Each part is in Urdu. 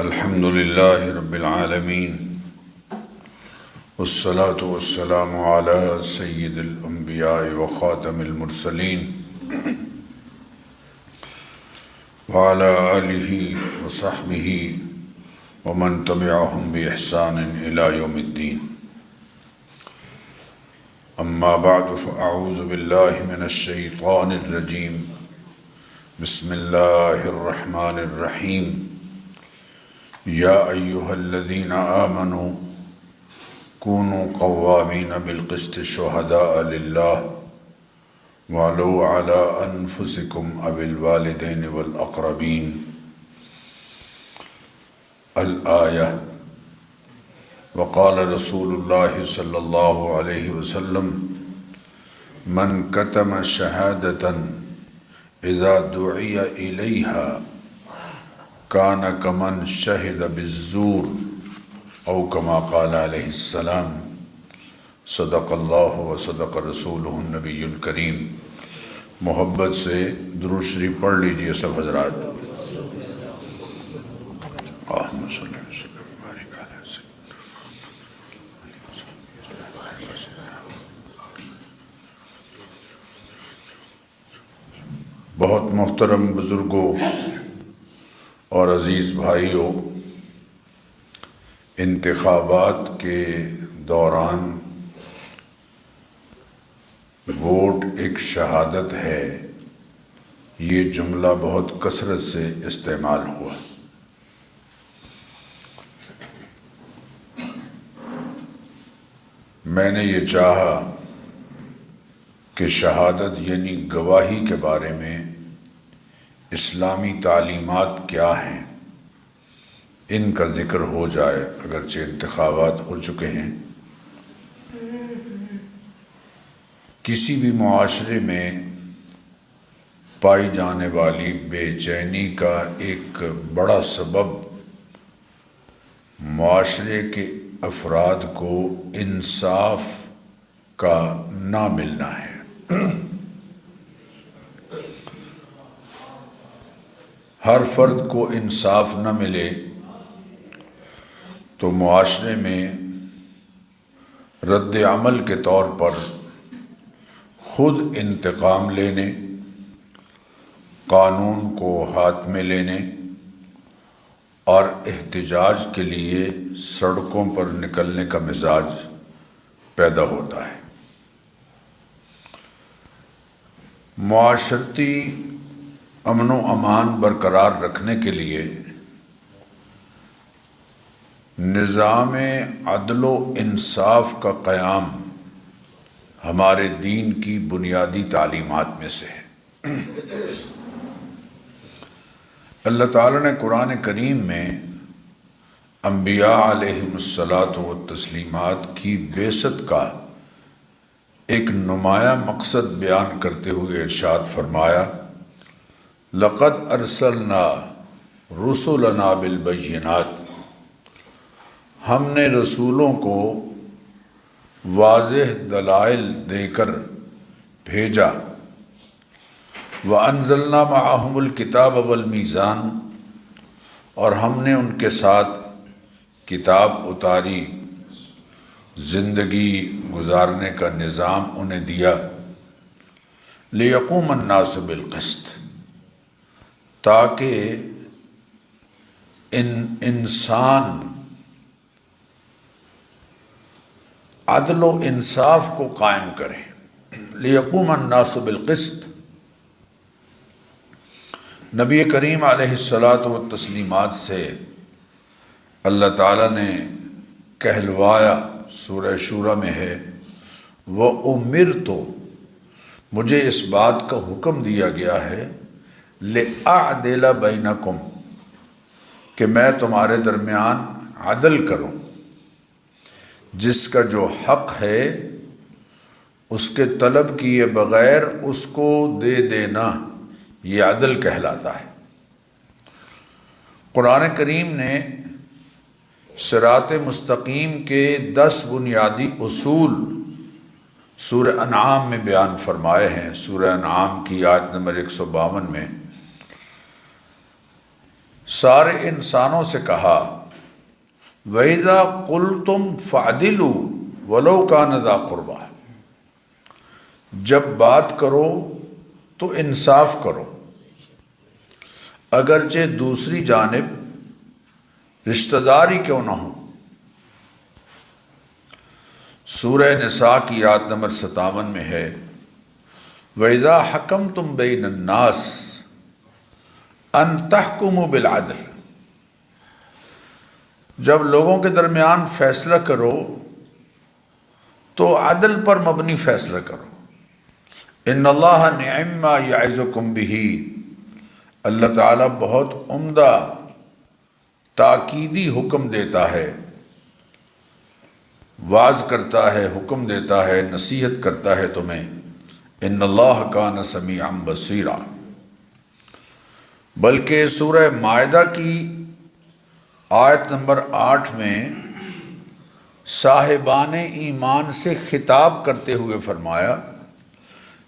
الحمد لله رب العالمين والصلاة والسلام على سيد الأنبياء وخاتم المرسلين وعلى آله وصحبه ومن تبعهم بإحسان إلى يوم الدين. أما بعد فأعوذ بالله من الشيطان الرجيم. بسم الله الرحمن الرحيم. يا أيها الذين آمنوا كونوا قوامين بالقسط شهداء لله ولو على أنفسكم أو الوالدين والأقربين. الآية. وقال رسول الله صلى الله عليه وسلم: من كتم شهادة إذا دعي إليها كان كمن شهد بالزور أو كما قال عليه السلام. صدق اللہ وصدق رسولہ النبی الکریم. محبت سے درود شریف پڑھ لیجئے سب حضرات. اللہم صلی اللہ علیہ وسلم. بہت محترم بزرگوں اور عزیز بھائیوں، انتخابات کے دوران ووٹ ایک شہادت ہے، یہ جملہ بہت کثرت سے استعمال ہوا. میں نے یہ چاہا کہ شہادت یعنی گواہی کے بارے میں اسلامی تعلیمات کیا ہیں ان کا ذکر ہو جائے، اگرچہ انتخابات ہو چکے ہیں. کسی بھی معاشرے میں پائی جانے والی بے چینی کا ایک بڑا سبب معاشرے کے افراد کو انصاف کا نہ ملنا ہے. ہر فرد کو انصاف نہ ملے تو معاشرے میں رد عمل کے طور پر خود انتقام لینے، قانون کو ہاتھ میں لینے اور احتجاج کے لیے سڑکوں پر نکلنے کا مزاج پیدا ہوتا ہے. معاشرتی امن و امان برقرار رکھنے کے لیے نظام عدل و انصاف کا قیام ہمارے دین کی بنیادی تعلیمات میں سے ہے. اللہ تعالیٰ نے قرآن کریم میں انبیاء علیہم الصلاۃ والتسلیمات کی بعثت کا ایک نمایاں مقصد بیان کرتے ہوئے ارشاد فرمایا: لقد ارسلنا رسلنا بالبینات. ہم نے رسولوں کو واضح دلائل دے کر بھیجا. وانزلنا معهم الکتاب والمیزان. اور ہم نے ان کے ساتھ کتاب اتاری، زندگی گزارنے کا نظام انہیں دیا. لیقوم الناس بالقسط. تاکہ انسان عدل و انصاف کو قائم کرے. لیقوم الناس بالقسط. نبی کریم علیہ الصلاۃ والتسلیمات سے اللہ تعالیٰ نے کہلوایا، سورہ شورى میں ہے: وَأُمِرْتُ. مجھے اس بات کا حکم دیا گیا ہے لِأَعْدِلَ بَيْنَكُمْ، کہ میں تمہارے درمیان عدل کروں. جس کا جو حق ہے اس کے طلب کیے بغیر اس کو دے دینا، یہ عدل کہلاتا ہے. قرآن کریم نے صراط مستقیم کے 10 بنیادی اصول سورہ انعام میں بیان فرمائے ہیں. سورہ انعام کی آیت نمبر 152 میں سارے انسانوں سے کہا وَإِذَا قُلْتُمْ فَعْدِلُوا وَلَوْ كَانَ ذَا قُرْبَىٰ، جب بات کرو تو انصاف کرو اگرچہ دوسری جانب رشتہ داری کیوں نہ ہو۔ سورہ نساء کی آیت نمبر 57 میں ہے وَإِذَا حَكَمْتُمْ بَيْنَ النَّاسِ أَن تَحْكُمُوا بِالْعَدْلِ، جب لوگوں کے درمیان فیصلہ کرو تو عدل پر مبنی فیصلہ کرو۔ ان اللہ نعم ما یعظکم بہ، اللہ تعالیٰ بہت عمدہ تاکیدی حکم دیتا ہے، واعظ کرتا ہے، حکم دیتا ہے، نصیحت کرتا ہے تمہیں۔ ان اللہ کان سمیعا بصیرا۔ بلکہ سورہ مائدہ کی آیت نمبر 8 میں صاحبان ایمان سے خطاب کرتے ہوئے فرمایا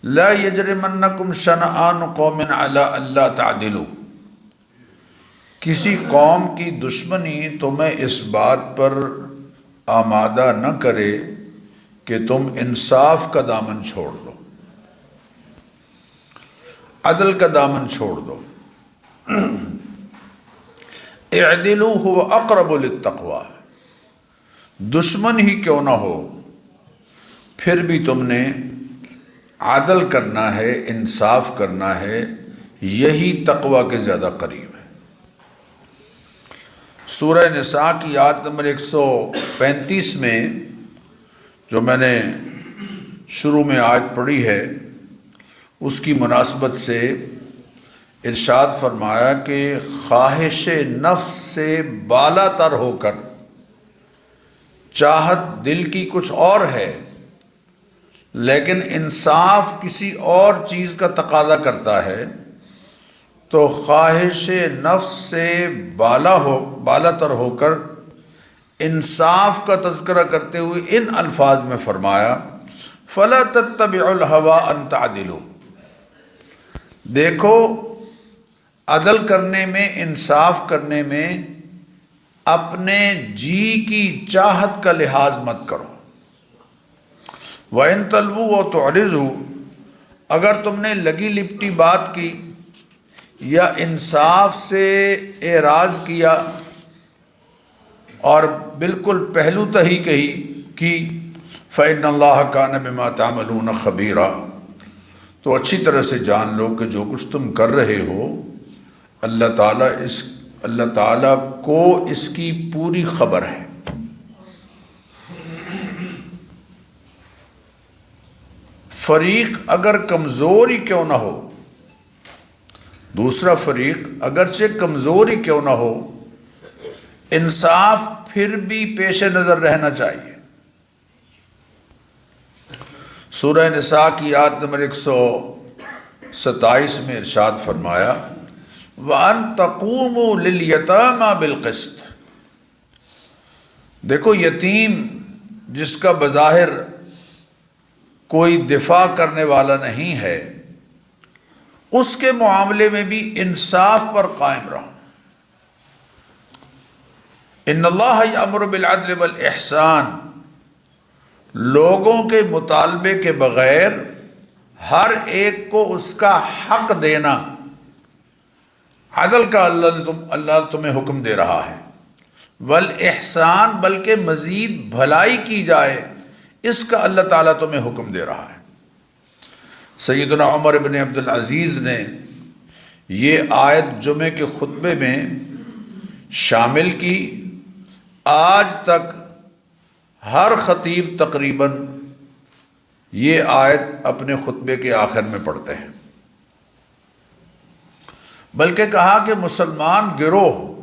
لا یجرمنکم شنآن قوم علی الا تعدلوا، کسی قوم کی دشمنی تمہیں اس بات پر آمادہ نہ کرے کہ تم انصاف کا دامن چھوڑ دو، عدل کا دامن چھوڑ دو۔ اعدلوا هو اقرب للتقوی، دشمن ہی کیوں نہ ہو پھر بھی تم نے عدل کرنا ہے، انصاف کرنا ہے، یہی تقوی کے زیادہ قریب ہے۔ سورہ نساء کی آیت نمبر 135 میں جو میں نے شروع میں آیت پڑھی ہے اس کی مناسبت سے ارشاد فرمایا کہ خواہش نفس سے بالا تر ہو کر چاہت دل کی کچھ اور ہے، لیکن انصاف کسی اور چیز کا تقاضا کرتا ہے، تو خواہش نفس سے بالا تر ہو کر انصاف کا تذکرہ کرتے ہوئے ان الفاظ میں فرمایا فَلَا تَتَّبِعُوا الْهَوَىٰ أَن تَعْدِلُوا، دیکھو عدل کرنے میں، انصاف کرنے میں اپنے جی کی چاہت کا لحاظ مت کرو۔ وَإِن تَلْوُوا وَتُعْرِضُوا، اگر تم نے لگی لپٹی بات کی یا انصاف سے اعراض کیا اور بالکل پہلو تہی کی فَإِنَّ اللَّهَ كَانَ بِمَا تَعْمَلُونَ خَبِيرًا، تو اچھی طرح سے جان لو کہ جو کچھ تم کر رہے ہو اللہ تعالیٰ کو اس کی پوری خبر ہے۔ فریق اگر کمزور ہی کیوں نہ ہو، دوسرا فریق اگرچہ کمزور ہی کیوں نہ ہو، انصاف پھر بھی پیش نظر رہنا چاہیے۔ سورہ نساء کی آیت نمبر 127 میں ارشاد فرمایا وَأَن تَقُومُوا لِلْيَتَامَى بِالْقِسْطِ، دیکھو یتیم جس کا بظاہر کوئی دفاع کرنے والا نہیں ہے، اس کے معاملے میں بھی انصاف پر قائم رہو۔ ان اللہ یأمر بالعدل والاحسان، لوگوں کے مطالبے کے بغیر ہر ایک کو اس کا حق دینا، عدل کا اللہ تمہیں حکم دے رہا ہے۔ والاحسان، بلکہ مزید بھلائی کی جائے، اس کا اللہ تعالیٰ تمہیں حکم دے رہا ہے۔ سیدنا عمر بن عبدالعزیز نے یہ آیت جمعے کے خطبے میں شامل کی۔ آج تک ہر خطیب تقریباً یہ آیت اپنے خطبے کے آخر میں پڑھتے ہیں۔ بلکہ کہا کہ مسلمان گروہ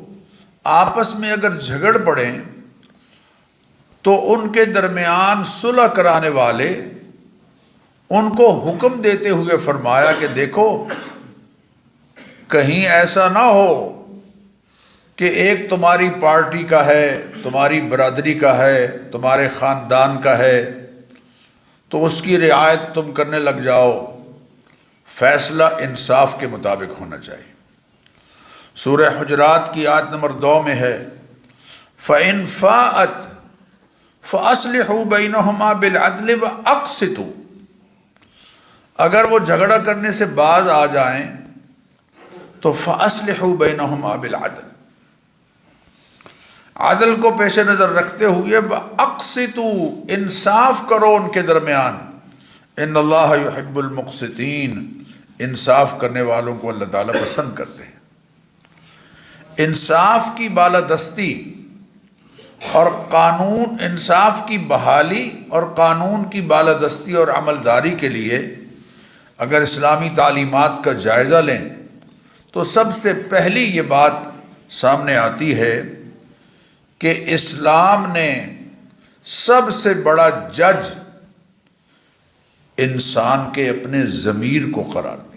آپس میں اگر جھگڑ پڑیں تو ان کے درمیان صلح کرانے والے ان کو حکم دیتے ہوئے فرمایا کہ دیکھو کہیں ایسا نہ ہو کہ ایک تمہاری پارٹی کا ہے، تمہاری برادری کا ہے، تمہارے خاندان کا ہے، تو اس کی رعایت تم کرنے لگ جاؤ، فیصلہ انصاف کے مطابق ہونا چاہیے۔ سورہ حجرات کی آیت نمبر 2 میں ہے فَإِنْ فَاءَتْ فَأَصْلِحُوا بَيْنَهُمَا بِالْعَدْلِ وَأَقْسِطُوا، اگر وہ جھگڑا کرنے سے باز آ جائیں تو فَأَصْلِحُوا بَيْنَهُمَا بِالْعَدْلِ، عدل کو پیش نظر رکھتے ہوئے وَأَقْسِطُوا، انصاف کرو ان کے درمیان، ان اللہ یحب المقسطین، انصاف کرنے والوں کو اللہ تعالیٰ پسند کرتے ہیں۔ انصاف کی بالادستی اور قانون، انصاف کی بحالی اور قانون کی بالادستی اور عملداری کے لیے اگر اسلامی تعلیمات کا جائزہ لیں تو سب سے پہلی یہ بات سامنے آتی ہے کہ اسلام نے سب سے بڑا جج انسان کے اپنے ضمیر کو قرار دیا۔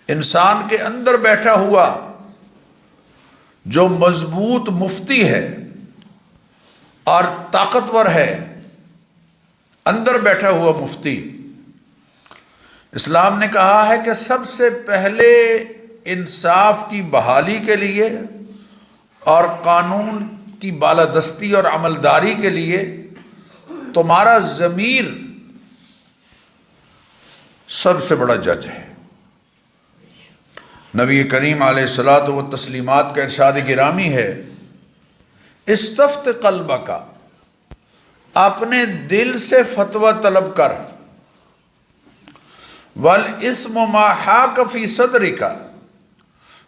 انسان کے اندر بیٹھا ہوا جو مضبوط مفتی ہے اور طاقتور ہے، اندر بیٹھا ہوا مفتی، اسلام نے کہا ہے کہ سب سے پہلے انصاف کی بحالی کے لیے اور قانون کی بالادستی اور عملداری کے لیے تمہارا ضمیر سب سے بڑا جج ہے۔ نبی کریم علیہ الصلاۃ والتسلیمات کا ارشاد گرامی ہے استفت قلبک، اپنے دل سے فتویٰ طلب کر، والاثم ما حاک فی صدرک،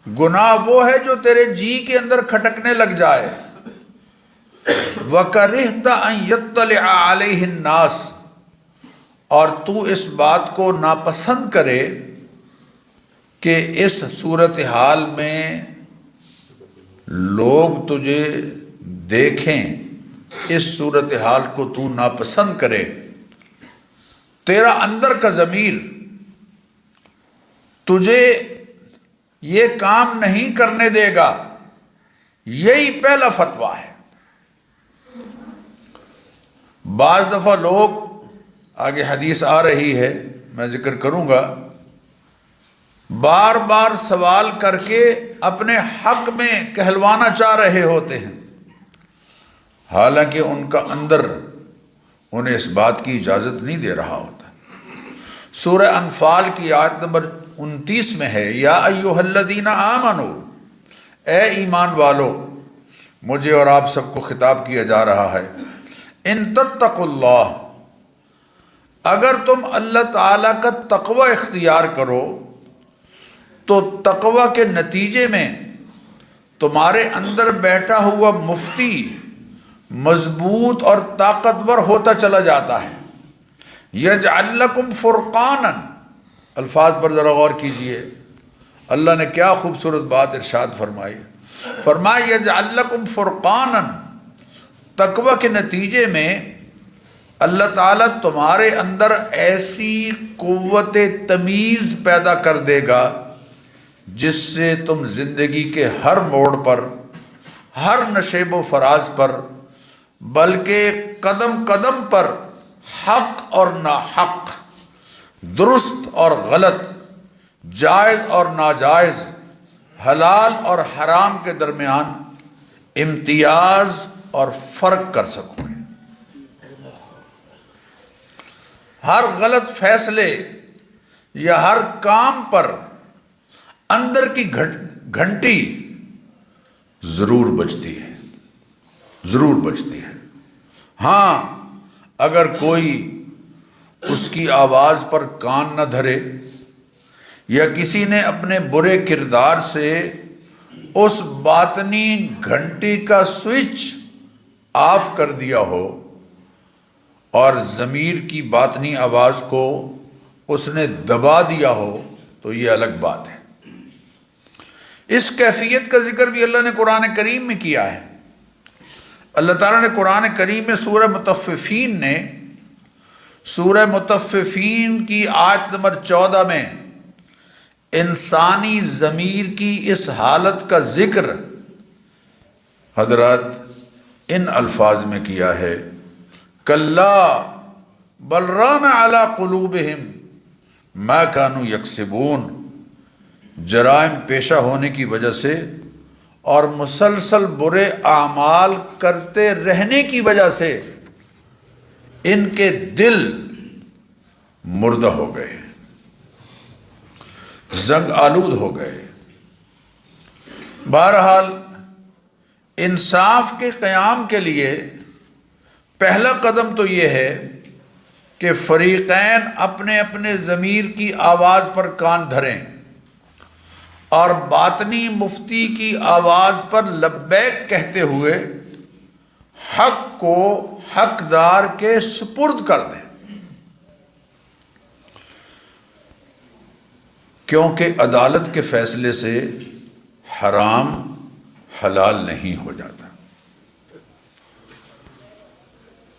گناہ وہ ہے جو تیرے جی کے اندر کھٹکنے لگ جائے، وَكَرِهْتَ أَن يَطَّلِعَ عَلَيْهِ النَّاسِ، اور تو اس بات کو ناپسند کرے کہ اس صورتحال میں لوگ تجھے دیکھیں، اس صورتحال کو تو ناپسند کرے، تیرا اندر کا ضمیر تجھے یہ کام نہیں کرنے دے گا۔ یہی پہلا فتویٰ ہے۔ بعض دفعہ لوگ، آگے حدیث آ رہی ہے میں ذکر کروں گا، بار بار سوال کر کے اپنے حق میں کہلوانا چاہ رہے ہوتے ہیں، حالانکہ ان کا اندر انہیں اس بات کی اجازت نہیں دے رہا ہوتا۔ سورہ انفال کی آیت نمبر 29 میں ہے یا ایھا الذین آمنوا، اے ایمان والو، مجھے اور آپ سب کو خطاب کیا جا رہا ہے، ان تتقوا اللہ، اگر تم اللہ تعالیٰ کا تقوی اختیار کرو تو تقوی کے نتیجے میں تمہارے اندر بیٹھا ہوا مفتی مضبوط اور طاقتور ہوتا چلا جاتا ہے۔ یجعل لکم فرقانا، الفاظ پر ذرا غور کیجئے، اللہ نے کیا خوبصورت بات ارشاد فرمائی، فرمایا یجعل لکم فرقانا، تقوی کے نتیجے میں اللہ تعالیٰ تمہارے اندر ایسی قوت تمیز پیدا کر دے گا جس سے تم زندگی کے ہر موڑ پر، ہر نشیب و فراز پر، بلکہ قدم قدم پر حق اور ناحق، درست اور غلط، جائز اور ناجائز، حلال اور حرام کے درمیان امتیاز اور فرق کر سکو گے۔ ہر غلط فیصلے یا ہر کام پر اندر کی گھنٹی ضرور بجتی ہے، ضرور بجتی ہے۔ ہاں اگر کوئی اس کی آواز پر کان نہ دھرے یا کسی نے اپنے برے کردار سے اس باطنی گھنٹی کا سوئچ آف کر دیا ہو اور ضمیر کی باطنی آواز کو اس نے دبا دیا ہو تو یہ الگ بات ہے۔ اس کیفیت کا ذکر بھی اللہ نے قرآن کریم میں کیا ہے۔ اللہ تعالیٰ نے قرآن کریم میں سورہ مطففین کی آیت نمبر 14 میں انسانی ضمیر کی اس حالت کا ذکر حضرات ان الفاظ میں کیا ہے، کلا بل ران علی قلوبہم ما کانوا یکسبون، جرائم پیشہ ہونے کی وجہ سے اور مسلسل برے اعمال کرتے رہنے کی وجہ سے ان کے دل مردہ ہو گئے، زنگ آلود ہو گئے۔ بہرحال انصاف کے قیام کے لیے پہلا قدم تو یہ ہے کہ فریقین اپنے اپنے ضمیر کی آواز پر کان دھریں اور باطنی مفتی کی آواز پر لبیک کہتے ہوئے حق کو حقدار کے سپرد کر دیں، کیونکہ عدالت کے فیصلے سے حرام حلال نہیں ہو جاتا۔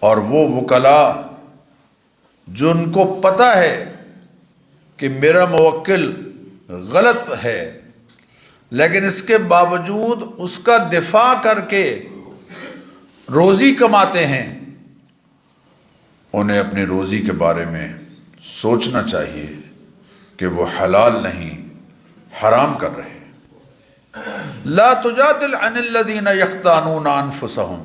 اور وہ وکلاء جن کو پتہ ہے کہ میرا موکل غلط ہے لیکن اس کے باوجود اس کا دفاع کر کے روزی کماتے ہیں، انہیں اپنی روزی کے بارے میں سوچنا چاہیے کہ وہ حلال نہیں حرام کر رہے ہیں۔ لا تجادل عن الذین یختانون انفسہم،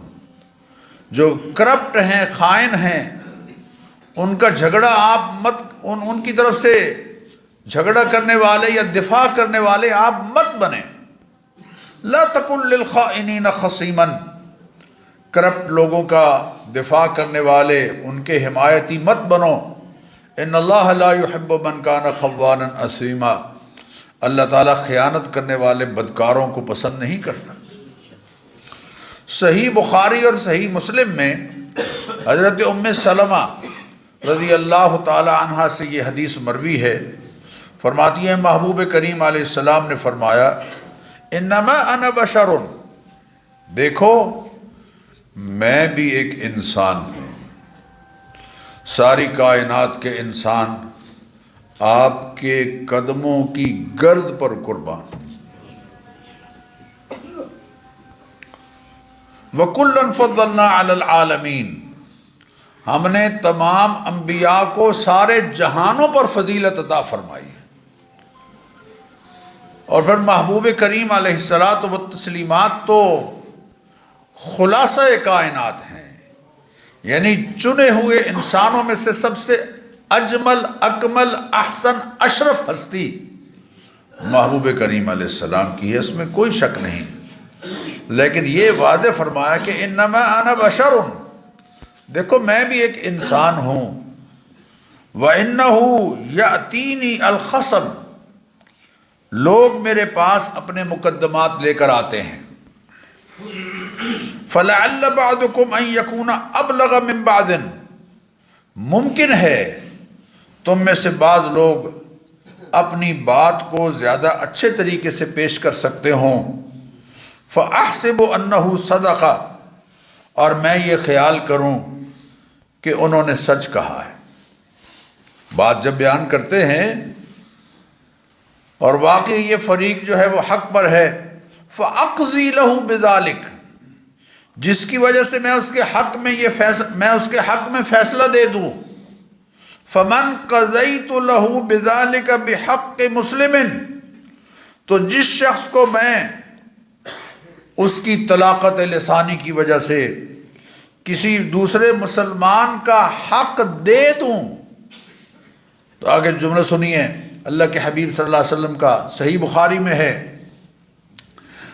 جو کرپٹ ہیں، خائن ہیں، ان کا جھگڑا آپ مت، ان کی طرف سے جھگڑا کرنے والے یا دفاع کرنے والے آپ مت بنیں۔ لا تکن للخائنین خصیما، کرپٹ لوگوں کا دفاع کرنے والے، ان کے حمایتی مت بنو۔ ان اللہ لا يحب من کان خوانا اثیما، اللہ تعالیٰ خیانت کرنے والے بدکاروں کو پسند نہیں کرتا۔ صحیح بخاری اور صحیح مسلم میں حضرت ام سلمہ رضی اللہ تعالی عنہا سے یہ حدیث مروی ہے، فرماتی ہیں محبوب کریم علیہ السلام نے فرمایا انما انا بشر، دیکھو میں بھی ایک انسان ہوں، ساری کائنات کے انسان آپ کے قدموں کی گرد پر قربان۔ وَكُلًّا فَضَّلْنَا عَلَى الْعَالَمِينَ، ہم نے تمام انبیاء کو سارے جہانوں پر فضیلت عطا فرمائی ہے۔ اور پھر محبوب کریم علیہ الصلاۃ والتسلیمات تو خلاصہ کائنات ہیں، یعنی چنے ہوئے انسانوں میں سے سب سے اجمل، اکمل، احسن، اشرف ہستی محبوب کریم علیہ السلام کی ہے، اس میں کوئی شک نہیں۔ لیکن یہ واضح فرمایا کہ انما انا بشر، دیکھو میں بھی ایک انسان ہوں۔ وَإِنَّهُ يَأْتِينِي الْخَصَمُ، لوگ میرے پاس اپنے مقدمات لے کر آتے ہیں۔ فَلَعَلَّ بَعْضُكُمْ أَن يَكُونَ أَبْلَغَ مِن بَعْضٍ، ممکن ہے تم میں سے بعض لوگ اپنی بات کو زیادہ اچھے طریقے سے پیش کر سکتے ہوں۔ فَأَحْسِبُ أَنَّهُ صَدَقَ، اور میں یہ خیال کروں کہ انہوں نے سچ کہا ہے۔ بات جب بیان کرتے ہیں اور واقعی یہ فریق جو ہے وہ حق پر ہے، فَأَقْضِي لَهُ بِذَلِكَ، جس کی وجہ سے میں اس کے حق میں فیصلہ دے دوں۔ فَمَنْ قَضَيْتُ لَهُ بِذَلِكَ بِحَقِّ مُسْلِمٍ، تو جس شخص کو میں اس کی طلاقت لسانی کی وجہ سے کسی دوسرے مسلمان کا حق دے دوں، تو آگے جملہ سنیے اللہ کے حبیب صلی اللہ علیہ وسلم کا صحیح بخاری میں ہے،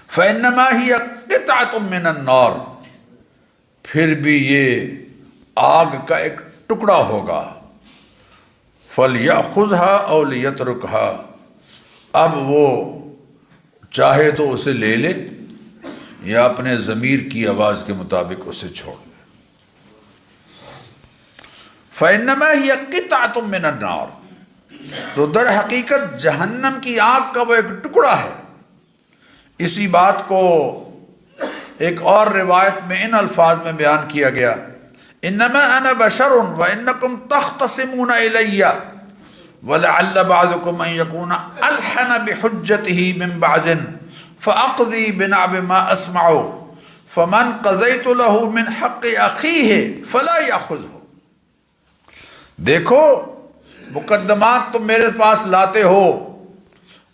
فَإِنَّمَا هِيَ قِطْعَةٌ مِّنَ النَّارِ، پھر بھی یہ آگ کا ایک ٹکڑا ہوگا۔ فَلْيَأْخُذْهَا أَوْ لِيَتْرُكْهَا، اب وہ چاہے تو اسے لے لے یا اپنے ضمیر کی آواز کے مطابق اسے چھوڑ دے۔ فَإِنَّمَا هِيَ قِطْعَةٌ مِّنَ النَّارِ، تو در حقیقت جہنم کی آگ کا وہ ایک ٹکڑا ہے۔ اسی بات کو ایک اور روایت میں ان الفاظ میں بیان کیا گیا، انما انا بشر وانکم تختصمون الی ولعل بعضکم ان یکون الحن بحجته من بعض فاقضی بنعم ما اسمع فمن قضیت له من حق اخیہ فلا یاخذہ۔ دیکھو مقدمات تم میرے پاس لاتے ہو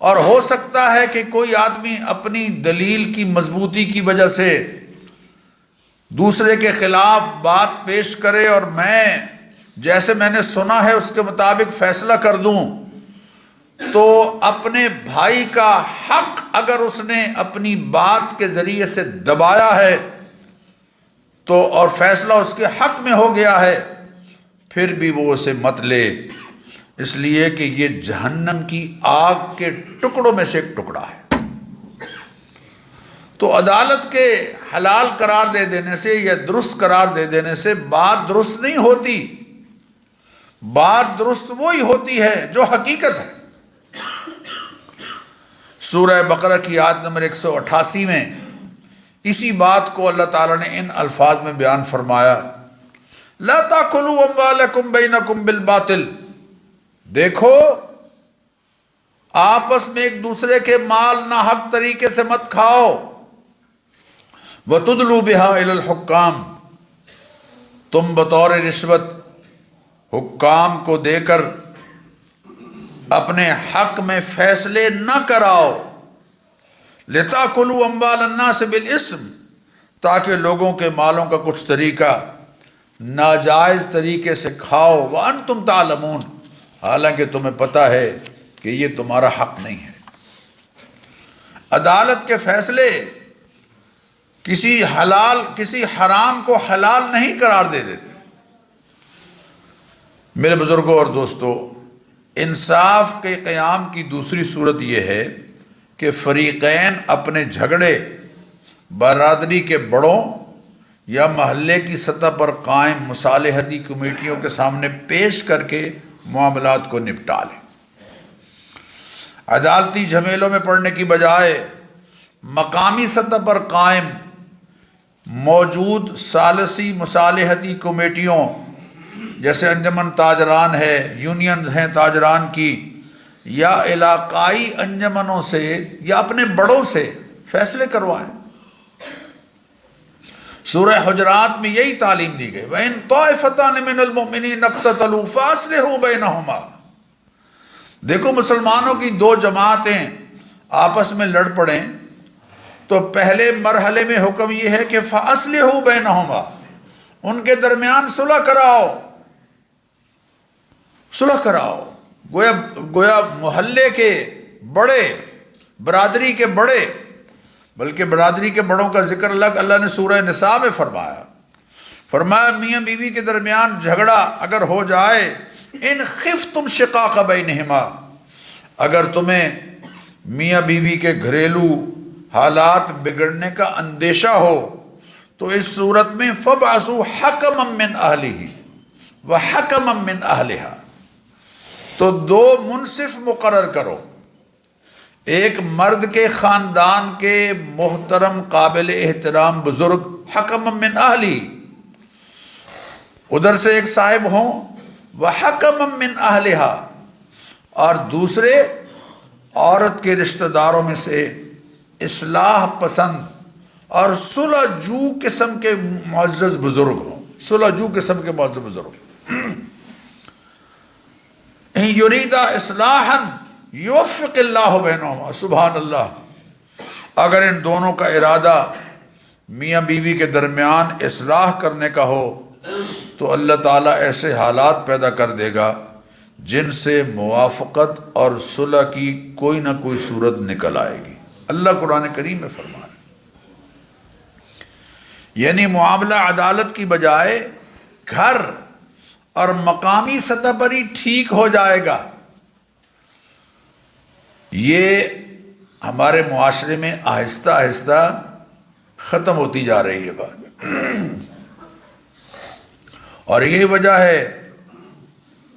اور ہو سکتا ہے کہ کوئی آدمی اپنی دلیل کی مضبوطی کی وجہ سے دوسرے کے خلاف بات پیش کرے اور میں جیسے میں نے سنا ہے اس کے مطابق فیصلہ کر دوں، تو اپنے بھائی کا حق اگر اس نے اپنی بات کے ذریعے سے دبایا ہے تو اور فیصلہ اس کے حق میں ہو گیا ہے، پھر بھی وہ اسے مت لے، اس لیے کہ یہ جہنم کی آگ کے ٹکڑوں میں سے ایک ٹکڑا ہے۔ تو عدالت کے حلال قرار دے دینے سے یا درست قرار دے دینے سے بات درست نہیں ہوتی، بات درست وہی ہوتی ہے جو حقیقت ہے۔ سورہ بقرہ کی آیت نمبر 188 میں اسی بات کو اللہ تعالیٰ نے ان الفاظ میں بیان فرمایا، لا تاکلوا اموالکم بینکم بالباطل، دیکھو آپس میں ایک دوسرے کے مال ناحق طریقے سے مت کھاؤ، وتدلوا بها الی الحکام، تم بطور رشوت حکام کو دے کر اپنے حق میں فیصلے نہ کراؤ، لتاکلوا اموال الناس بالاسم، تاکہ لوگوں کے مالوں کا کچھ طریقہ ناجائز طریقے سے کھاؤ، وانتم تعلمون، حالانکہ تمہیں پتہ ہے کہ یہ تمہارا حق نہیں ہے۔ عدالت کے فیصلے کسی حرام کو حلال نہیں قرار دے دیتے۔ میرے بزرگوں اور دوستو، انصاف کے قیام کی دوسری صورت یہ ہے کہ فریقین اپنے جھگڑے برادری کے بڑوں یا محلے کی سطح پر قائم مصالحتی کمیٹیوں کے سامنے پیش کر کے معاملات کو نپٹا لیں۔ عدالتی جھمیلوں میں پڑنے کی بجائے مقامی سطح پر قائم موجود ثالثی مصالحتی کمیٹیوں جیسے انجمن تاجران ہے، یونین ہیں تاجران کی، یا علاقائی انجمنوں سے یا اپنے بڑوں سے فیصلے کروائیں۔ سورہ حجرات میں یہی تعلیم دی گئی، وَإِن طَائِفَتَانِ مِنَ الْمُؤْمِنِينَ اقْتَتَلُوا فَأَصْلِحُوا بَيْنَهُمَا، دیکھو مسلمانوں کی دو جماعتیں آپس میں لڑ پڑیں تو پہلے مرحلے میں حکم یہ ہے کہ فَأَصْلِحُوا بَيْنَهُمَا، ان کے درمیان صلح کراؤ، صلح کراؤ۔ گویا محلے کے بڑے، برادری کے بڑے، بلکہ برادری کے بڑوں کا ذکر اللہ نے سورہ نساء میں فرمایا میاں بیوی کے درمیان جھگڑا اگر ہو جائے، ان خفتم شقاق بینہما، اگر تمہیں میاں بیوی کے گھریلو حالات بگڑنے کا اندیشہ ہو تو اس صورت میں فبعثوا حکما من اہلہ وحکما من اہلہا، تو دو منصف مقرر کرو، ایک مرد کے خاندان کے محترم قابل احترام بزرگ حکم من اہلی، ادھر سے ایک صاحب ہوں، وحکم من اہلہا، اور دوسرے عورت کے رشتہ داروں میں سے اصلاح پسند اور صلح جو قسم کے معزز بزرگ ہوں، صلح جو قسم کے معزز بزرگ۔ ان یریدا اصلاحا یوفق اللہ بینہما، سبحان اللہ، اگر ان دونوں کا ارادہ میاں بیوی کے درمیان اصلاح کرنے کا ہو تو اللہ تعالیٰ ایسے حالات پیدا کر دے گا جن سے موافقت اور صلح کی کوئی نہ کوئی صورت نکل آئے گی۔ اللہ قرآن کریم میں فرما رہے ہیں، یعنی معاملہ عدالت کی بجائے گھر اور مقامی سطح پر ہی ٹھیک ہو جائے گا۔ یہ ہمارے معاشرے میں آہستہ آہستہ ختم ہوتی جا رہی ہے بات، اور یہی وجہ ہے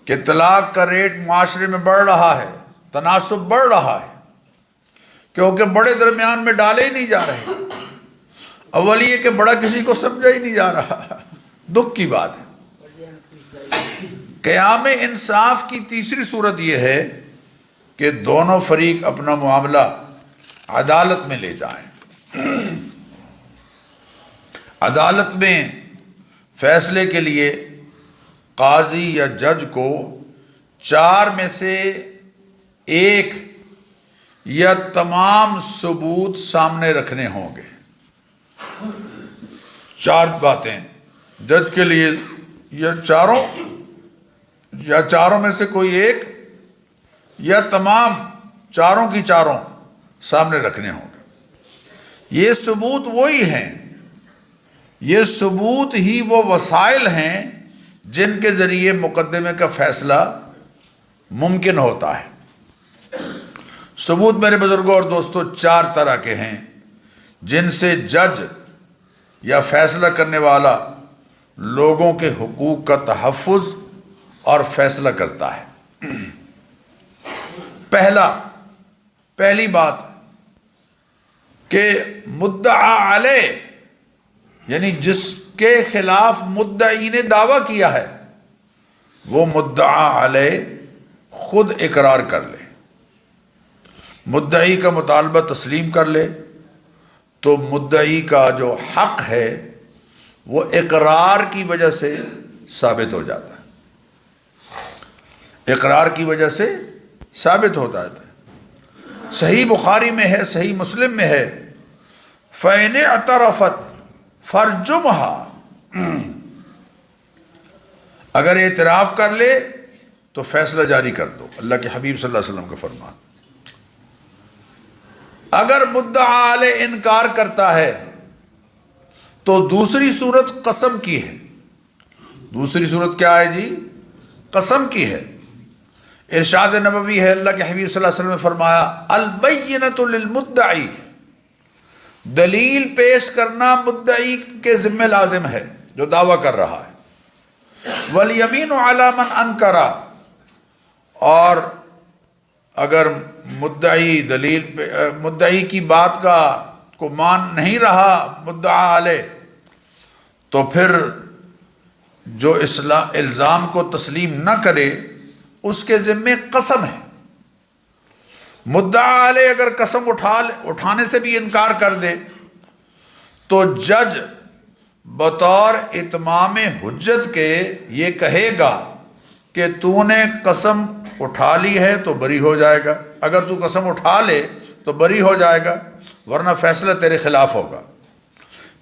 کہ طلاق کا ریٹ معاشرے میں بڑھ رہا ہے، تناسب بڑھ رہا ہے، کیونکہ بڑے درمیان میں ڈالے ہی نہیں جا رہے۔ اول یہ کہ بڑا کسی کو سمجھا ہی نہیں جا رہا، دکھ کی بات ہے۔ قیام انصاف کی تیسری صورت یہ ہے کہ دونوں فریق اپنا معاملہ عدالت میں لے جائیں۔ عدالت میں فیصلے کے لیے قاضی یا جج کو 4 میں سے 1 یا تمام ثبوت سامنے رکھنے ہوں گے۔ 4 باتیں جج کے لیے، یا چاروں میں سے کوئی ایک یا تمام چاروں کی چاروں سامنے رکھنے ہوں گے۔ یہ ثبوت وہی ہیں، یہ ثبوت ہی وہ وسائل ہیں جن کے ذریعے مقدمے کا فیصلہ ممکن ہوتا ہے۔ ثبوت میرے بزرگوں اور دوستوں 4 طرح کے ہیں جن سے جج یا فیصلہ کرنے والا لوگوں کے حقوق کا تحفظ اور فیصلہ کرتا ہے۔ پہلی بات کہ مدعا علیہ، یعنی جس کے خلاف مدعی نے دعویٰ کیا ہے وہ مدعا علیہ خود اقرار کر لے، مدعی کا مطالبہ تسلیم کر لے تو مدعی کا جو حق ہے وہ اقرار کی وجہ سے ثابت ہو جاتا ہے، اقرار کی وجہ سے ثابت ہو جاتا ہے۔ صحیح بخاری میں ہے، صحیح مسلم میں ہے، فَإِنِ اعْتَرَفَتْ فَارْجُمْهَا، اگر اعتراف کر لے تو فیصلہ جاری کر دو، اللہ کے حبیب صلی اللہ علیہ وسلم کا فرمان۔ اگر مدعا علیہ انکار کرتا ہے تو دوسری صورت قسم کی ہے۔ دوسری صورت کیا ہے جی؟ قسم کی ہے۔ ارشاد نبوی ہے، اللہ کے حبیب صلی اللہ علیہ وسلم نے فرمایا البینۃ للمدعی، دلیل پیش کرنا مدعی کے ذمہ لازم ہے جو دعویٰ کر رہا ہے۔ والیمین علی من انکر، اور اگر مدعی کی بات کو مان نہیں رہا مدعا علیہ تو پھر جو الزام کو تسلیم نہ کرے اس کے ذمے قسم ہے۔ مدعا علیہ اگر قسم اٹھانے سے بھی انکار کر دے تو جج بطور اتمام حجت کے یہ کہے گا کہ تو نے قسم اٹھا لی ہے تو بری ہو جائے گا، اگر تو قسم اٹھا لے تو بری ہو جائے گا ورنہ فیصلہ تیرے خلاف ہوگا۔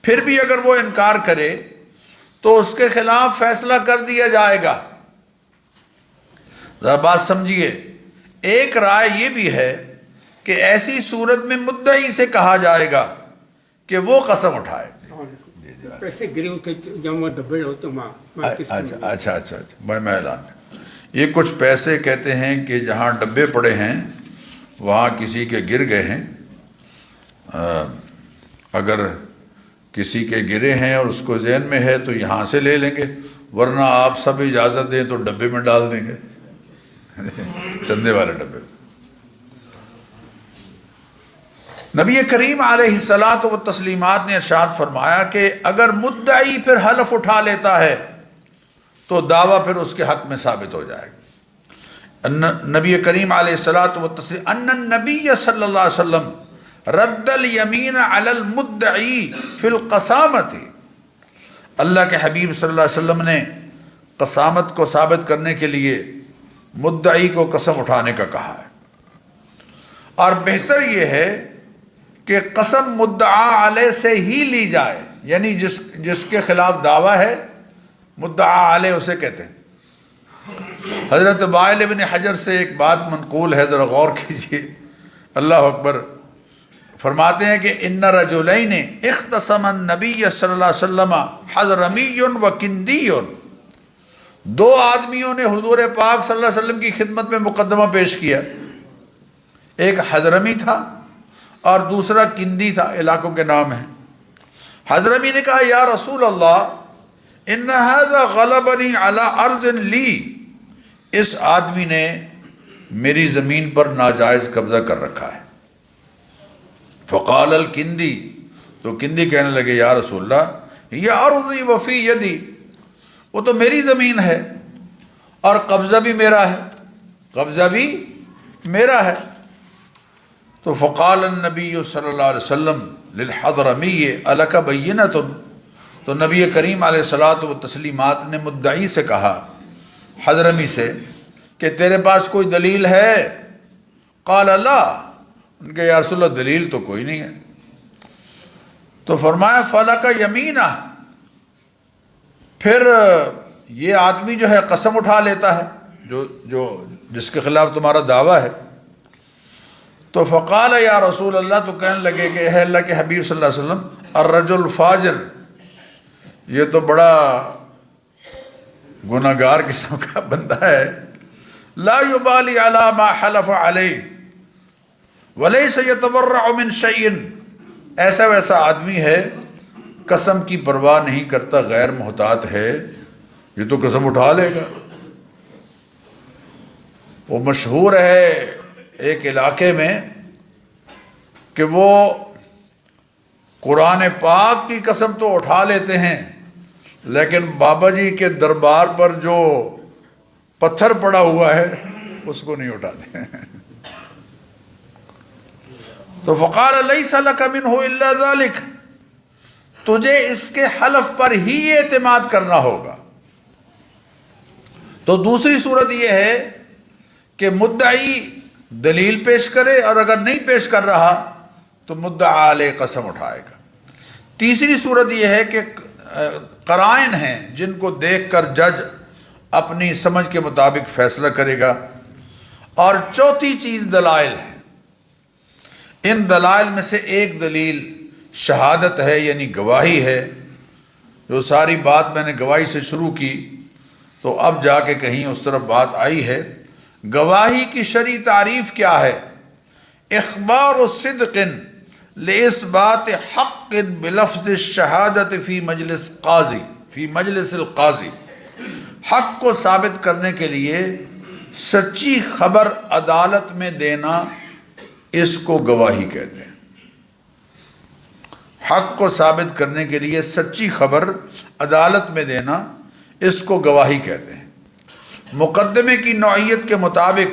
پھر بھی اگر وہ انکار کرے تو اس کے خلاف فیصلہ کر دیا جائے گا۔ ذرا بات سمجھیے، ایک رائے یہ بھی ہے کہ ایسی صورت میں مدعی سے کہا جائے گا کہ وہ قسم اٹھائے۔ اچھا میں اعلان، یہ کچھ پیسے کہتے ہیں کہ جہاں ڈبے پڑے ہیں وہاں کسی کے گر گئے ہیں، اگر کسی کے گرے ہیں اور اس کو ذہن میں ہے تو یہاں سے لے لیں گے، ورنہ آپ سب اجازت دیں تو ڈبے میں ڈال دیں گے، چندے والے ڈبے۔ نبی کریم علیہ الصلاۃ والتسلیمات نے ارشاد فرمایا کہ اگر مدعی پھر حلف اٹھا لیتا ہے تو دعویٰ پھر اس کے حق میں ثابت ہو جائے گا۔ نبی کریم علیہ الصلاۃ والتسلیم ان النبی صلی اللہ علیہ وسلم رد الیمین علی المدعی فی القسامت، اللہ کے حبیب صلی اللہ علیہ وسلم نے قسامت کو ثابت کرنے کے لیے مدعی کو قسم اٹھانے کا کہا ہے، اور بہتر یہ ہے کہ قسم مدعا علیہ سے ہی لی جائے، یعنی جس کے خلاف دعویٰ ہے مدعا علیہ اسے کہتے ہیں۔ حضرت وائل ابن حجر سے ایک بات منقول ہے، ذرا غور کیجیے، اللہ اکبر، فرماتے ہیں کہ ان رجلین اختصم النبی صلی اللہ علیہ وسلم حضرمی و کندی، 2 آدمیوں نے حضور پاک صلی اللہ علیہ وسلم کی خدمت میں مقدمہ پیش کیا، ایک حضرمی تھا اور دوسرا کندی تھا، علاقوں کے نام ہیں۔ حضرمی نے کہا یا رسول اللہ ان ھذا غلبنی علی ارض لی، اس آدمی نے میری زمین پر ناجائز قبضہ کر رکھا ہے۔ فقال الکندی، تو کندی کہنے لگے یا رسول اللہ یا ارضی وفی یدی، وہ تو میری زمین ہے اور قبضہ بھی میرا ہے، قبضہ بھی میرا ہے۔ تو فقال النبی صلی اللہ علیہ وسلم للحضرمی الک بینۃ، تو نبی کریم علیہ الصلاۃ والتسلیمات نے مدعی سے کہا، حضرمی سے، کہ تیرے پاس کوئی دلیل ہے؟ قال لا ان کے یا رسول اللہ دلیل تو کوئی نہیں ہے۔ تو فرمایا فلک یمینہ، پھر یہ آدمی جو ہے قسم اٹھا لیتا ہے جس کے خلاف تمہارا دعویٰ ہے۔ تو فقال یا رسول اللہ، تو کہنے لگے کہ اے اللہ کے حبیب صلی اللہ علیہ وسلم، الرجل الفاجر، یہ تو بڑا گناہگار قسم کا بندہ ہے، لا یبالی علی ما حلف علیہ ولیس یتورع من شیء، ایسا ویسا آدمی ہے قسم کی پرواہ نہیں کرتا، غیر محتاط ہے، یہ تو قسم اٹھا لے گا۔ وہ مشہور ہے ایک علاقے میں کہ وہ قرآن پاک کی قسم تو اٹھا لیتے ہیں، لیکن بابا جی کے دربار پر جو پتھر پڑا ہوا ہے اس کو نہیں اٹھاتے ہیں۔ تو فقال لیس لک منہ الا ذلک، تجھے اس کے حلف پر ہی اعتماد کرنا ہوگا۔ تو دوسری صورت یہ ہے کہ مدعی دلیل پیش کرے، اور اگر نہیں پیش کر رہا تو مدعا علیہ قسم اٹھائے گا۔ تیسری صورت یہ ہے کہ قرائن ہیں جن کو دیکھ کر جج اپنی سمجھ کے مطابق فیصلہ کرے گا۔ اور چوتھی چیز دلائل ہے۔ ان دلائل میں سے ایک دلیل شہادت ہے، یعنی گواہی ہے۔ جو ساری بات میں نے گواہی سے شروع کی تو اب جا کے کہیں اس طرف بات آئی ہے۔ گواہی کی شرعی تعریف کیا ہے؟ اخبار صدق لاثبات حق بلفظ الشہادت فی مجلس القاضی، حق کو ثابت کرنے کے لیے سچی خبر عدالت میں دینا، اس کو گواہی کہتے ہیں۔ حق کو ثابت کرنے کے لیے سچی خبر عدالت میں دینا، اس کو گواہی کہتے ہیں۔ مقدمے کی نوعیت کے مطابق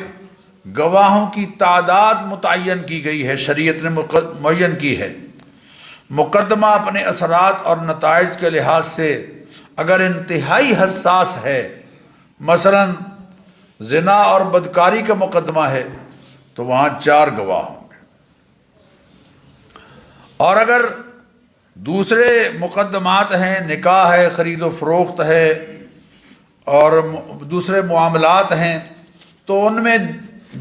گواہوں کی تعداد متعین کی گئی ہے، شریعت نے معین کی ہے۔ مقدمہ اپنے اثرات اور نتائج کے لحاظ سے اگر انتہائی حساس ہے، مثلا زنا اور بدکاری کا مقدمہ ہے، تو وہاں 4 گواہ ہوں گے۔ اور اگر دوسرے مقدمات ہیں، نکاح ہے، خرید و فروخت ہے، اور دوسرے معاملات ہیں، تو ان میں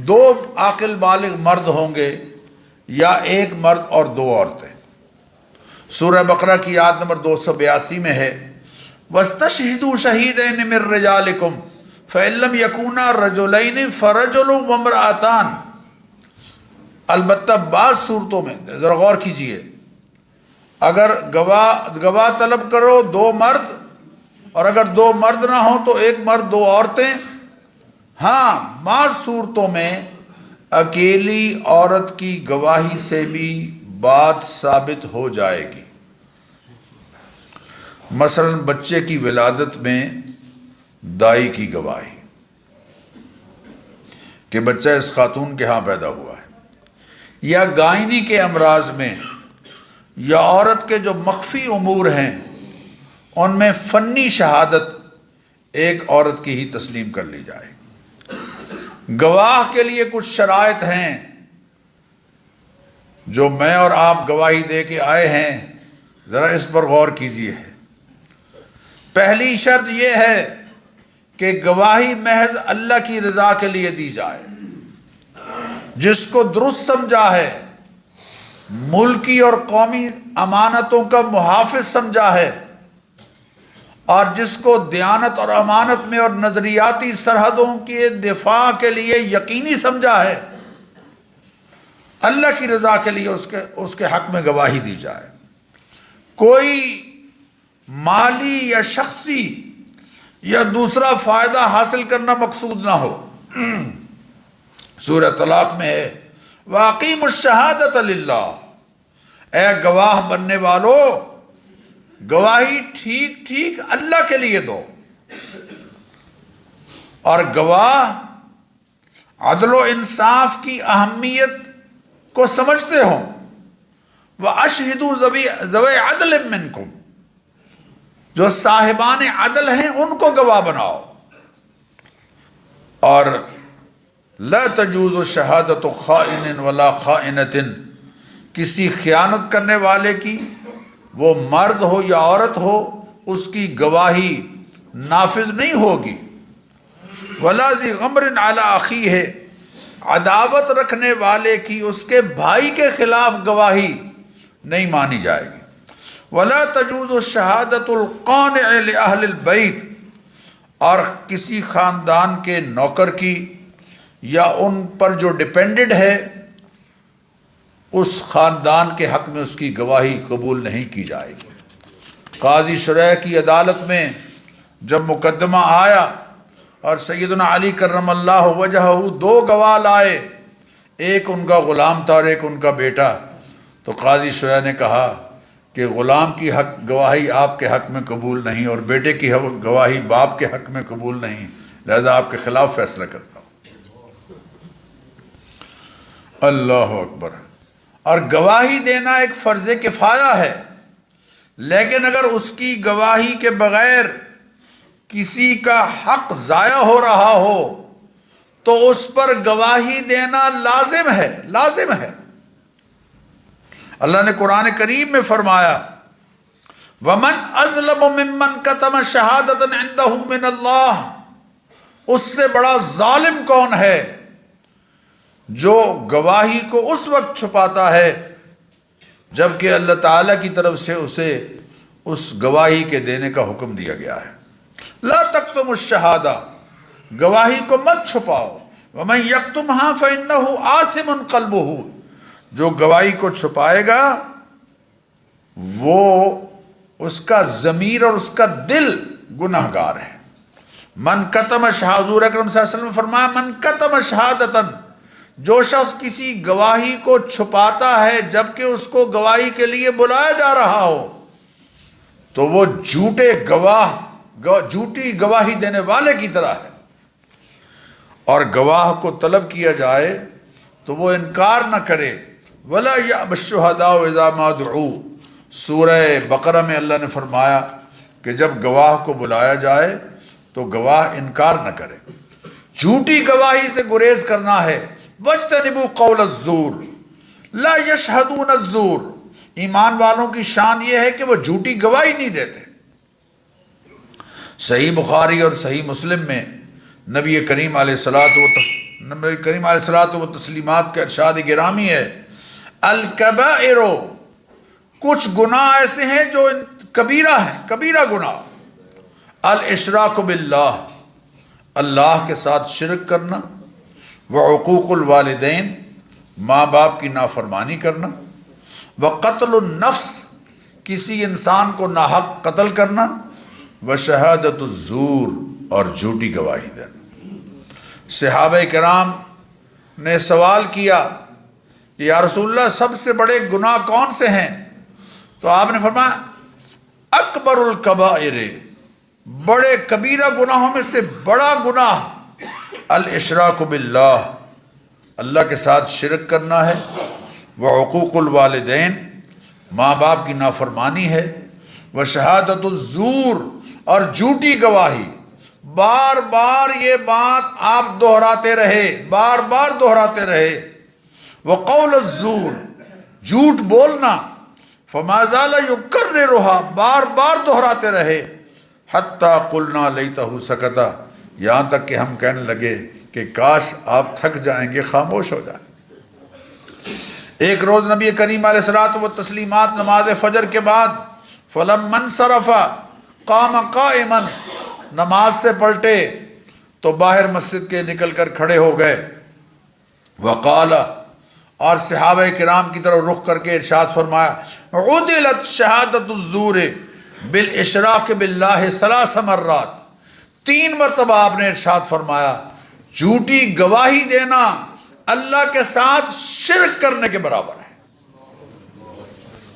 2 عاقل بالغ مرد ہوں گے، یا 1 مرد اور 2 عورتیں۔ سورہ بقرہ کی آیت نمبر 282 میں ہے وَاسْتَشْهِدُوا شَهِيدَيْنِ مِن رِّجَالِكُمْ فَإِن لَّمْ يَكُونَا رَجُلَيْنِ فَرَجُلٌ وَامْرَأَتَانِ۔ البتہ بعض صورتوں میں ذرا غور کیجئے، اگر گواہ طلب کرو 2 مرد، اور اگر 2 مرد نہ ہوں تو 1 مرد 2 عورتیں۔ ہاں، بعض صورتوں میں اکیلی عورت کی گواہی سے بھی بات ثابت ہو جائے گی۔ مثلا بچے کی ولادت میں دائی کی گواہی کہ بچہ اس خاتون کے ہاں پیدا ہوا ہے، یا گائنی کے امراض میں، یا عورت کے جو مخفی امور ہیں ان میں فنی شہادت ایک عورت کی ہی تسلیم کر لی جائے۔ گواہ کے لیے کچھ شرائط ہیں جو میں اور آپ گواہی دے کے آئے ہیں، ذرا اس پر غور کیجیے۔ پہلی شرط یہ ہے کہ گواہی محض اللہ کی رضا کے لیے دی جائے۔ جس کو درست سمجھا ہے، ملکی اور قومی امانتوں کا محافظ سمجھا ہے، اور جس کو دیانت اور امانت میں اور نظریاتی سرحدوں کے دفاع کے لیے یقینی سمجھا ہے، اللہ کی رضا کے لیے اس کے حق میں گواہی دی جائے۔ کوئی مالی یا شخصی یا دوسرا فائدہ حاصل کرنا مقصود نہ ہو۔ سورہ طلاق میں ہے وَأَقِیمُوا الشَّهَادَةَ لِلَّهِ، اے گواہ بننے والو، گواہی ٹھیک ٹھیک اللہ کے لیے دو، اور گواہ عدل و انصاف کی اہمیت کو سمجھتے ہوں۔ وَأَشْهِدُوا ذَوِي عَدْلٍ مِّنْكُمْ، جو صاحبان عدل ہیں ان کو گواہ بناؤ، اور لا تجوز شہادت خائن ولا خائنۃ، کسی خیانت کرنے والے کی، وہ مرد ہو یا عورت ہو، اس کی گواہی نافذ نہیں ہوگی۔ ولا ذی غمر علی اخیہ، عداوت رکھنے والے کی اس کے بھائی کے خلاف گواہی نہیں مانی جائے گی۔ ولا تجوز شہادت القانع لأہل البیت، اور کسی خاندان کے نوکر کی یا ان پر جو ڈپینڈڈ ہے اس خاندان کے حق میں اس کی گواہی قبول نہیں کی جائے گی۔ قاضی شرح کی عدالت میں جب مقدمہ آیا اور سیدنا علی کرم اللہ وجہہ دو گواہ لائے، ایک ان کا غلام تھا اور ایک ان کا بیٹا، تو قاضی شرح نے کہا کہ غلام کی حق گواہی آپ کے حق میں قبول نہیں اور بیٹے کی گواہی باپ کے حق میں قبول نہیں، لہذا آپ کے خلاف فیصلہ کرتا ہوں۔ اللہ اکبر۔ اور گواہی دینا ایک فرض کفایہ ہے، لیکن اگر اس کی گواہی کے بغیر کسی کا حق ضائع ہو رہا ہو تو اس پر گواہی دینا لازم ہے، لازم ہے۔ اللہ نے قرآن کریم میں فرمایا وَمَنْ أَظْلَمُ مِمَّنْ كَتَمَ شَهَادَةً عِنْدَهُ مِنَ اللَّهِ، اس سے بڑا ظالم کون ہے جو گواہی کو اس وقت چھپاتا ہے جبکہ اللہ تعالیٰ کی طرف سے اسے اس گواہی کے دینے کا حکم دیا گیا ہے۔ لا تکتموا الشہادہ، گواہی کو مت چھپاؤ۔ وَمَنْ يَكْتُمْهَا فَإِنَّهُ آثِمٌ قَلْبُهُ، جو گواہی کو چھپائے گا وہ اس کا ضمیر اور اس کا دل گناہ گار ہے۔ من کتم شہادۃ، حضور اکرم صلی اللہ علیہ وسلم نے فرمایا من کتم شہادتاً، جو شخص کسی گواہی کو چھپاتا ہے جبکہ اس کو گواہی کے لیے بلایا جا رہا ہو تو وہ جھوٹی گواہی دینے والے کی طرح ہے۔ اور گواہ کو طلب کیا جائے تو وہ انکار نہ کرے۔ وَلَا يَأْبَ الشُّهَدَاءُ إِذَا مَا دُعُوا، سورہ بقرہ میں اللہ نے فرمایا کہ جب گواہ کو بلایا جائے تو گواہ انکار نہ کرے۔ جھوٹی گواہی سے گریز کرنا ہے۔ وَاجْتَنِبُوا قَوْلَ الزُّورِ لَا يَشْهَدُونَ الزُّورِ، ایمان والوں کی شان یہ ہے کہ وہ جھوٹی گواہی نہیں دیتے۔ صحیح بخاری اور صحیح مسلم میں نبی کریم علیہ الصلاۃ والتسلیمات کا ارشاد گرامی ہے الکبائر، کچھ گناہ ایسے ہیں جو کبیرہ ہیں، کبیرہ گناہ۔ الاشراک باللہ، اللہ کے ساتھ شرک کرنا، وعقوق الوالدین، ماں باپ کی نافرمانی کرنا، وقتل النفس، کسی انسان کو ناحق قتل کرنا، وشہادت الزور، اور جھوٹی گواہی دینا۔ صحابہ کرام نے سوال کیا کہ یا رسول اللہ سب سے بڑے گناہ کون سے ہیں؟ تو آپ نے فرمایا اکبر الکبائر، بڑے کبیرہ گناہوں میں سے بڑا گناہ الاشراک باللہ، اللہ کے ساتھ شرک کرنا ہے، وعقوق الوالدین، ماں باپ کی نافرمانی ہے، وشہادت الزور، اور جھوٹی گواہی۔ بار بار یہ بات آپ دہراتے رہے، بار بار دہراتے رہے۔ وقول الزور، جھوٹ بولنا، فما زال یکررها، بار بار دہراتے رہے۔ حتی قلنا لیتہ سکتا، یہاں تک کہ ہم کہنے لگے کہ کاش آپ تھک جائیں گے، خاموش ہو جائیں۔ ایک روز نبی کریم علیہ الصلوۃ والتسلیمات نماز فجر کے بعد فلما انصرف قام قائما، نماز سے پلٹے تو باہر مسجد کے نکل کر کھڑے ہو گئے۔ وقال، اور صحابہ کرام کی طرف رخ کر کے ارشاد فرمایا عدلت شہادت الزور بالاشراک باللہ 3 مرات، 3 مرتبہ آپ نے ارشاد فرمایا جھوٹی گواہی دینا اللہ کے ساتھ شرک کرنے کے برابر ہے۔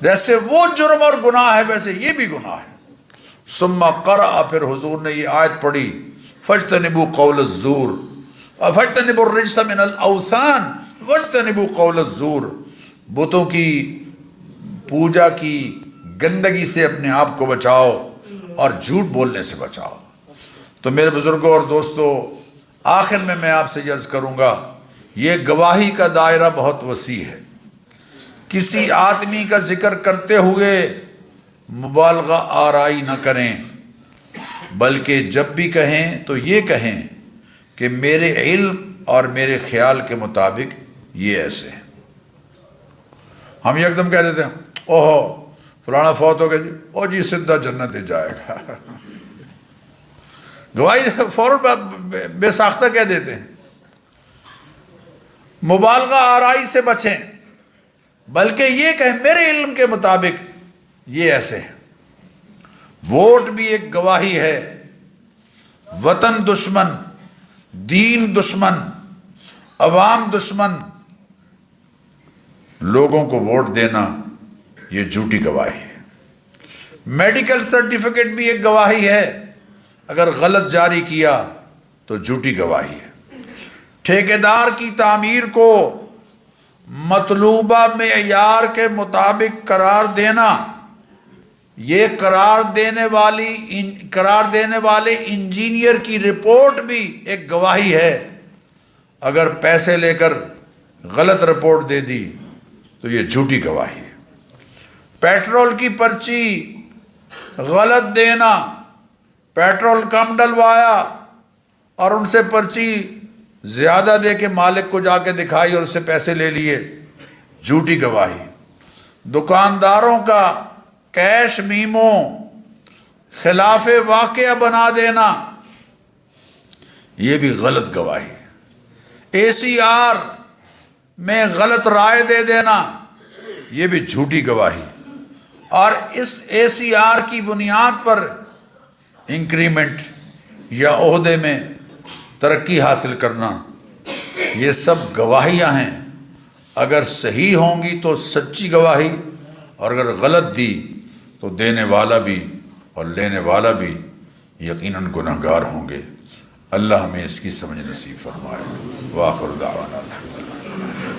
جیسے وہ جرم اور گناہ ہے ویسے یہ بھی گناہ ہے۔ ثم قرأ، پھر حضور نے یہ آیت پڑھی فاجتنبوا قول الزور فاجتنبوا الرجس من الاوثان واجتنبوا قول الزور، بتوں کی پوجا کی گندگی سے اپنے آپ کو بچاؤ اور جھوٹ بولنے سے بچاؤ۔ تو میرے بزرگوں اور دوستو، آخر میں آپ سے عرض کروں گا یہ گواہی کا دائرہ بہت وسیع ہے۔ کسی آدمی کا ذکر کرتے ہوئے مبالغہ آرائی نہ کریں، بلکہ جب بھی کہیں تو یہ کہیں کہ میرے علم اور میرے خیال کے مطابق یہ ایسے ہیں۔ ہم ایک دم کہہ دیتے ہیں اوہو فلانا فوت ہو گیا جی، او جی سدھا جنت جائے گا، گواہی فوراً بے ساختہ کہہ دیتے ہیں۔ مبالغہ آرائی سے بچیں، بلکہ یہ کہ میرے علم کے مطابق یہ ایسے ہیں۔ ووٹ بھی ایک گواہی ہے۔ وطن دشمن، دین دشمن، عوام دشمن لوگوں کو ووٹ دینا یہ جھوٹی گواہی ہے۔ میڈیکل سرٹیفکیٹ بھی ایک گواہی ہے، اگر غلط جاری کیا تو جھوٹی گواہی ہے۔ ٹھیکیدار کی تعمیر کو مطلوبہ معیار کے مطابق قرار دینا، یہ قرار دینے والے انجینئر کی رپورٹ بھی ایک گواہی ہے۔ اگر پیسے لے کر غلط رپورٹ دے دی تو یہ جھوٹی گواہی ہے۔ پیٹرول کی پرچی غلط دینا، پیٹرول کم ڈلوایا اور ان سے پرچی زیادہ دے کے مالک کو جا کے دکھائی اور اس سے پیسے لے لیے، جھوٹی گواہی۔ دکانداروں کا کیش میمو خلاف واقعہ بنا دینا، یہ بھی غلط گواہی ہے۔ اے سی آر میں غلط رائے دے دینا، یہ بھی جھوٹی گواہی۔ اور اس اے سی آر کی بنیاد پر انکریمنٹ یا عہدے میں ترقی حاصل کرنا، یہ سب گواہیاں ہیں۔ اگر صحیح ہوں گی تو سچی گواہی، اور اگر غلط دی تو دینے والا بھی اور لینے والا بھی یقیناً گنہگار ہوں گے۔ اللہ ہمیں اس کی سمجھ نصیب فرمائے۔ وآخر دعوانا الحمدللہ۔